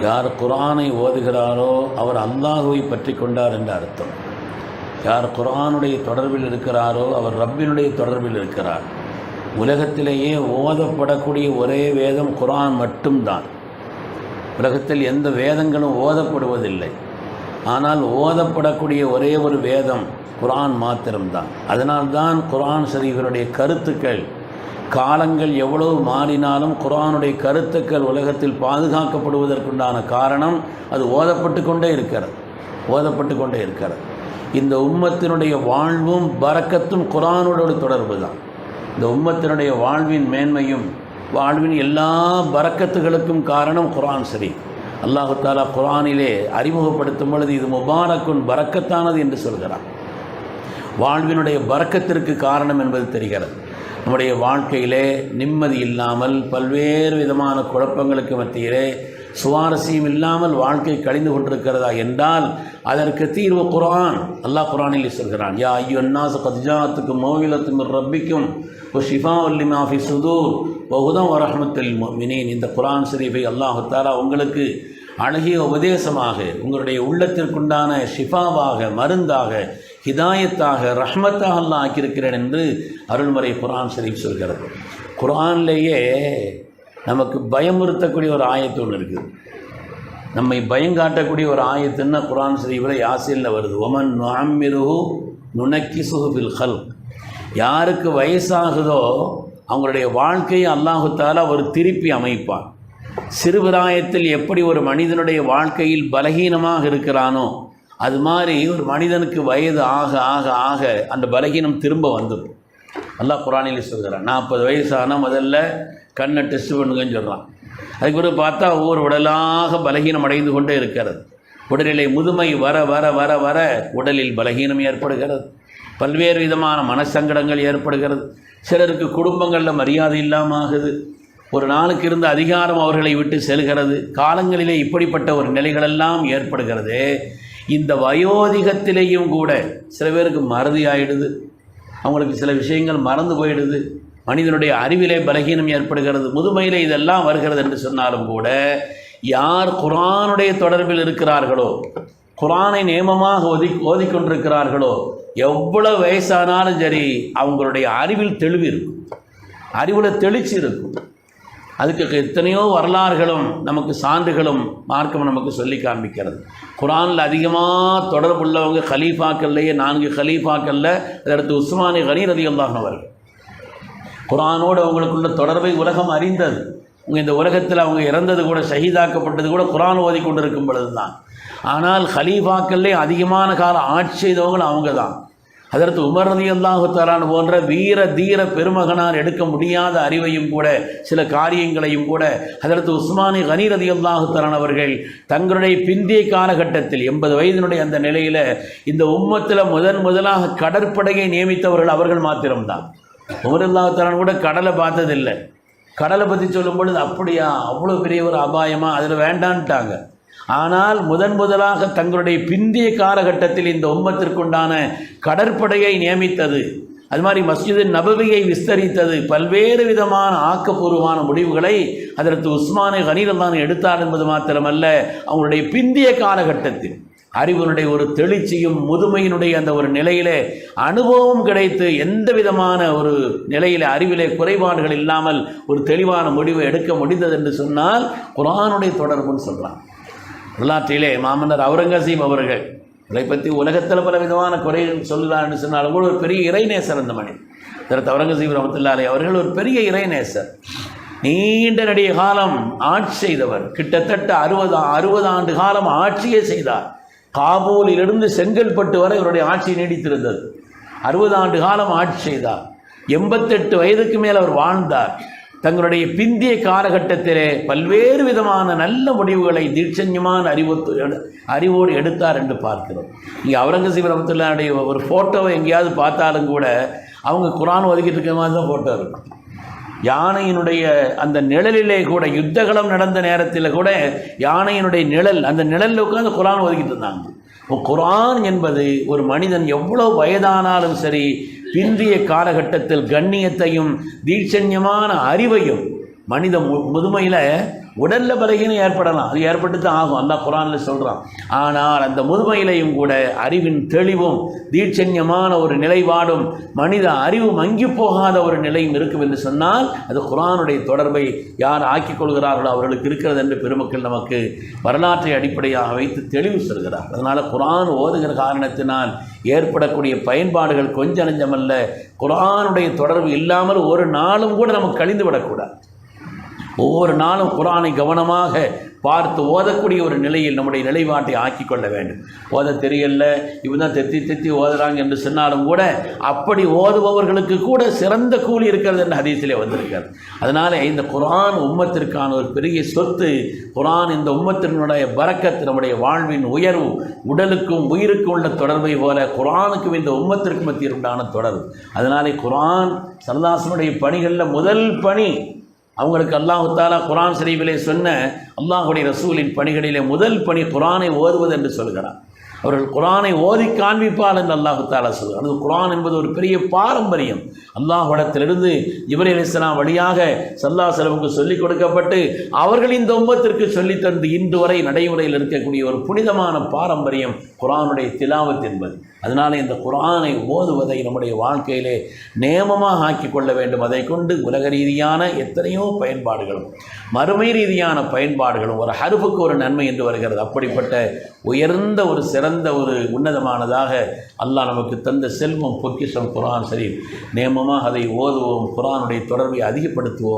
யார் குர்ஆனை ஓதுகிறாரோ அவர் அல்லாஹுவை பற்றி கொண்டார் என்ற அர்த்தம். யார் குர்ஆனுடைய தொடர்பில் இருக்கிறாரோ அவர் ரப்பினுடைய தொடர்பில் இருக்கிறார். உலகத்திலேயே ஓதப்படக்கூடிய ஒரே வேதம் குர்ஆன் மட்டும்தான். உலகத்தில் எந்த வேதங்களும் ஓதப்படுவதில்லை. ஆனால் ஓதப்படக்கூடிய ஒரே ஒரு வேதம் குர்ஆன் மாத்திரம்தான். அதனால்தான் குர்ஆன் ஷரீஃபினுடைய கருத்துக்கள் காலங்கள் எவ்வளவு மாறினாலும் குர்ஆனுடைய கருத்துக்கள் உலகத்தில் பாதுகாக்கப்படுவதற்குண்டான காரணம் அது ஓதப்பட்டு கொண்டே இருக்கிறது. இந்த உம்மத்தினுடைய வாழ்வும் பரக்கத்தும் குர்ஆனோடு தொடர்பு தான். இந்த உம்மத்தினுடைய வாழ்வின் மேன்மையும் வாழ்வின் எல்லா பரக்கத்துகளுக்கும் காரணம் குர்ஆன் ஷரீஃப். அல்லாஹு தஆலா குர்ஆனிலே அறிமுகப்படுத்தும் பொழுது இது முபாரக்குன் பரக்கத்தானது என்று சொல்கிறார். வாழ்வினுடைய பரக்கத்திற்கு காரணம் என்பது தெரிகிறது. நம்முடைய வாழ்க்கையிலே நிம்மதி இல்லாமல் பல்வேறு விதமான குழப்பங்களுக்கு மத்தியிலே சுவாரஸ்யம் இல்லாமல் வாழ்க்கை கழிந்து கொண்டிருக்கிறதா என்றால் அதற்கு தீர்வு குர்ஆன். அல்லாஹ் குர்ஆனில் சொல்கிறான், யா அய்யுன்னாஸ் கத் ஜாஅத்துக்கும் மௌஇலத்தும் மிர் ரப்பிக்கும் வஷிஃபாஉல் லிமா ஃபி ஸுதூர் வஹுதன் வரஹ்மத்துல் லில் முஃமினீன். இந்த குர்ஆன் ஷரீஃபை அல்லாஹ் தஆலா உங்களுக்கு அழகிய உபதேசமாக, உங்களுடைய உள்ளத்திற்குண்டான ஷிஃபாவாக, மருந்தாக, ஹிதாயத்தாக, ரஹ்மத்தாக அல்லாஹ் ஆக்கியிருக்கிறேன் என்று அருள்மறை குர்ஆன் ஷரீஃப் சொல்கிறது. குர்ஆனிலேயே நமக்கு பயமுறுத்தக்கூடிய ஒரு ஆயத்து ஒன்று இருக்குது. நம்மை பயங்காட்டக்கூடிய ஒரு ஆயத்துன்னா குர்ஆன் ஷரீஃபில் யாசீனில் வருது, ஒமன் நுஅம்மிருஹு நுனக்கிசுஹு பில் ஹல்க். யாருக்கு வயசாகுதோ அவங்களுடைய வாழ்க்கையை அல்லாஹு தஆலா ஒரு திருப்பி அமைப்பான். சிறுபிராயத்தில் எப்படி ஒரு மனிதனுடைய வாழ்க்கையில் பலகீனமாக இருக்கிறானோ அது மாதிரி ஒரு மனிதனுக்கு வயது ஆக ஆக ஆக அந்த பலகீனம் திரும்ப வந்துடும். அல்லாஹ் குர்ஆனில் சொல்கிறான், 40 வயசான முதல்ல கண்ணை டெஸ்ட் பண்ணுங்கன்னு சொல்கிறான். அதுக்கு பிறகு பார்த்தா ஒவ்வொரு உடலாக பலகீனம் அடைந்து கொண்டே இருக்கிறது. உடலிலே முதுமை வர வர வர வர உடலில் பலகீனம் ஏற்படுகிறது. பல்வேறு விதமான மனசங்கடங்கள் ஏற்படுகிறது. சிலருக்கு குடும்பங்களில் மரியாதை இல்லாமல் ஆகுது. ஒரு நாளுக்கு இருந்த அதிகாரம் அவர்களை விட்டு செல்கிறது. காலங்களிலே இப்படிப்பட்ட ஒரு நிலைகளெல்லாம் ஏற்படுகிறது. இந்த வயோதிகத்திலேயும் கூட சில பேருக்கு மறதி ஆகிடுது. அவங்களுக்கு சில விஷயங்கள் மறந்து போயிடுது. மனிதனுடைய அறிவிலே பலகீனம் ஏற்படுகிறது. முதுமையிலே இதெல்லாம் வருகிறது என்று சொன்னாலும் கூட யார் குர்ஆனுடைய தொடர்பில் இருக்கிறார்களோ, குர்ஆனை நேமமாக ஓதிக்கொண்டிருக்கிறார்களோ, எவ்வளவு வயசானாலும் சரி அவங்களுடைய அறிவில் தெளிவு இருக்கும், அறிவில் தெளிச்சு இருக்கும். அதுக்கு எத்தனையோ வரலாறுகளும் நமக்கு சான்றுகளும் மார்க்கம் நமக்கு சொல்லி காண்பிக்கிறது. குர்ஆனில் அதிகமாக தொடர்புள்ளவங்க ஹலீஃபாக்கள்லேயே 4 ஹலீஃபாக்களில் அதற்கு உஸ்மானி கனி ரலியல்லாஹு அன்ஹு அவர்கள். குர்ஆனோடு அவங்களுக்குள்ள தொடர்பை உலகம் அறிந்தது. இந்த உலகத்தில் அவங்க இறந்தது கூட, ஷஹீதாக்கப்பட்டது கூட குர்ஆன் ஓதி கொண்டு இருக்கும் பொழுது தான். ஆனால் ஹலீஃபாக்கள்லே அதிகமான காலம் ஆட்சி செய்தவங்க அவங்க தான். அதற்கு உமர் ரலியல்லாஹு தஆலா போன்ற வீர தீர பெருமகனார் எடுக்க முடியாத அறிவையும் கூட சில காரியங்களையும் கூட அதற்கு உஸ்மானி கனி ரலியல்லாஹு தஆலா அவர்கள் தங்களுடைய பிந்திய காலகட்டத்தில் 80 வயதினுடைய அந்த நிலையில் இந்த உம்மத்தில் முதலாக கடற்படையை நியமித்தவர்கள் அவர்கள் மாத்திரம்தான். உமர் ரலியல்லாஹு தஆலா கூட கடலை பார்த்ததில்லை. கடலை பற்றி சொல்லும் பொழுது அப்படியா, அவ்வளோ பெரிய ஒரு அபாயமா, அதில் வேண்டான்ட்டாங்க. ஆனால் முதலாக தங்களுடைய பிந்திய காலகட்டத்தில் இந்த உம்மத்திற்குண்டான கடற்படையை நியமித்தது, அது மாதிரி மஸ்ஜிது நபவியை விஸ்தரித்தது, பல்வேறு விதமான ஆக்கப்பூர்வமான முடிவுகளை அதற்கு உஸ்மானி கனி ரலியல்லாஹு எடுத்தார் என்பது மாத்திரமல்ல, அவங்களுடைய பிந்திய காலகட்டத்தில் அறிவினுடைய ஒரு தெளிச்சியும் முதுமையினுடைய அந்த ஒரு நிலையிலே அனுபவம் கிடைத்து எந்த விதமான ஒரு நிலையிலே அறிவிலே குறைபாடுகள் இல்லாமல் ஒரு தெளிவான முடிவை எடுக்க முடிந்தது என்று சொன்னால் குர்ஆனுடைய தொடர்புன்னு சொல்கிறான். வரலாற்றிலே மாமன்னர் அவுரங்கசீப் அவர்கள் இதை பற்றி உலகத்தில் பல விதமான குறைகள் சொல்லலான்னு சொன்னாலும் கூட ஒரு பெரிய இறைநேசர் அந்த மனிதர். அதற்கு அவுரங்கசீப் ரஹ்மத்துல்லாஹி அலைஹி அவர்கள் ஒரு பெரிய இறைநேசர், நீண்ட நெடிய காலம் ஆட்சி செய்தவர். கிட்டத்தட்ட 60 ஆண்டு காலம் ஆட்சியே செய்தார். காபூலிலிருந்து செங்கல்பட்டு வரை இவருடைய ஆட்சி நீடித்திருந்தது. 60 ஆண்டு காலம் ஆட்சி செய்தார். 88 வயதுக்கு மேல் அவர் வாழ்ந்தார். தங்களுடைய பிந்திய காலகட்டத்திலே பல்வேறு விதமான நல்ல முடிவுகளை தீட்சண்யமான அறிவோடு எடுத்தார் என்று பார்க்கிறோம். இங்கே அவுரங்கசீப் ரஹ்மத்துல்லாஹி ஒரு ஃபோட்டோவை எங்கேயாவது பார்த்தாலும் கூட அவங்க குர்ஆன் ஒதுக்கிட்டு இருக்க மாதிரி தான் ஃபோட்டோ இருக்கும். யானையினுடைய அந்த நிழலிலே கூட, யுத்தகலம் நடந்த நேரத்தில் கூட யானையினுடைய நிழல், அந்த நிழலில் உட்காந்து குர்ஆன் ஒதுக்கிட்டு இருந்தாங்க. குர்ஆன் என்பது ஒரு மனிதன் எவ்வளவு வயதானாலும் சரி பிந்திய காலகட்டத்தில் கண்ணியத்தையும் தீட்சண்யமான அறிவையும், மனித முதுமையில் உடலில் பலகீனம் ஏற்படலாம், அது ஏற்பட்டு தான் ஆகும், அல்லாஹ் குர்ஆனில் சொல்கிறான். ஆனால் அந்த முதுமையிலையும் கூட அறிவின் தெளிவும் தீட்சண்யமான ஒரு நிலைப்பாடும் மனித அறிவு மங்கி போகாத ஒரு நிலையும் இருக்கும் என்று சொன்னால் அது குர்ஆனுடைய தொடர்பை யார் ஆக்கிக் கொள்கிறார்களோ அவர்களுக்கு இருக்கிறது என்று பெருமக்கள் நமக்கு வரலாற்றை அடிப்படையாக வைத்து தெளிவு சொல்கிறார். அதனால் குர்ஆன் ஓதுகிற காரணத்தினால் ஏற்படக்கூடிய பயன்பாடுகள் கொஞ்சம் நெஞ்சமல்ல. குர்ஆனுடைய தொடர்பு இல்லாமல் ஒரு நாளும் கூட நமக்கு கழிந்து விடக்கூடாது. ஒவ்வொரு நாளும் குர்ஆனை கவனமாக பார்த்து ஓதக்கூடிய ஒரு நிலையில் நம்முடைய நிலைப்பாட்டை ஆக்கி கொள்ள வேண்டும். ஓத தெரியல, இவன் தான் தெத்தி ஓதுறாங்க என்று சொன்னாலும் கூட அப்படி ஓதுபவர்களுக்கு கூட சிறந்த கூலி இருக்கிறது என்று ஹதீஸிலே வந்திருக்கிறது. அதனால் இந்த குர்ஆன் உம்மத்திற்கான ஒரு பெரிய சொத்து. குர்ஆன் இந்த உம்மத்தினுடைய பரக்கத், நம்முடைய வாழ்வின் உயர்வு, உடலுக்கும் உயிருக்கும் உள்ள தொடர்பை போல குர்ஆனுக்கும் இந்த உம்மத்திற்கு மத்தியில் உண்டான தொடர்பு. அதனாலே குர்ஆன் ஸல்லல்லாஹு பணிகளில் முதல் பணி அவங்களுக்கு அல்லாஹ் தஆலா குர்ஆன் ஷரீஃபிலே சொன்ன அல்லாஹ்வுடைய ரசூலின் பணிகளிலே முதல் பணி குர்ஆனை ஓதுவது என்று சொல்கிறார். அவர்கள் குர்ஆனை ஓதி காண்பிப்பார் என்று அல்லாஹ் தஆலா சொல்கிறார். அது குர்ஆன் என்பது ஒரு பெரிய பாரம்பரியம். அல்லாஹ்விடத்திலிருந்து ஜிப்ரீல் அலைஹிஸ்ஸலாம் வழியாக ஸல்லல்லாஹு அலைஹி வஸல்லம் சொல்லிக் கொடுக்கப்பட்டு அவர்கள் இந்த உம்மத்திற்கு சொல்லித் தந்து இன்று வரை நடைமுறையில் இருக்கக்கூடிய ஒரு புனிதமான பாரம்பரியம் குர்ஆனுடைய திலாவத் என்பது. அதனால் இந்த குர்ஆனை ஓதுவதை நம்முடைய வாழ்க்கையிலே நேமமாக ஆக்கிக் கொள்ள வேண்டும். அதை கொண்டு உலக ரீதியான எத்தனையோ பயன்பாடுகளும் மறுமை ரீதியான பயன்பாடுகளும் ஒரு ஹர்ஃபுக்கு ஒரு நன்மை என்று வருகிறது. அப்படிப்பட்ட உயர்ந்த ஒரு சிறந்த ஒரு உன்னதமானதாக அல்லாஹ் நமக்கு தந்த செல்வம் பொக்கிஷம் குர்ஆன் ஷரீஃப். நேமமாக அதை ஓதுவோம், குர்ஆனுடைய தொடர்பை அதிகப்படுத்துவோம்.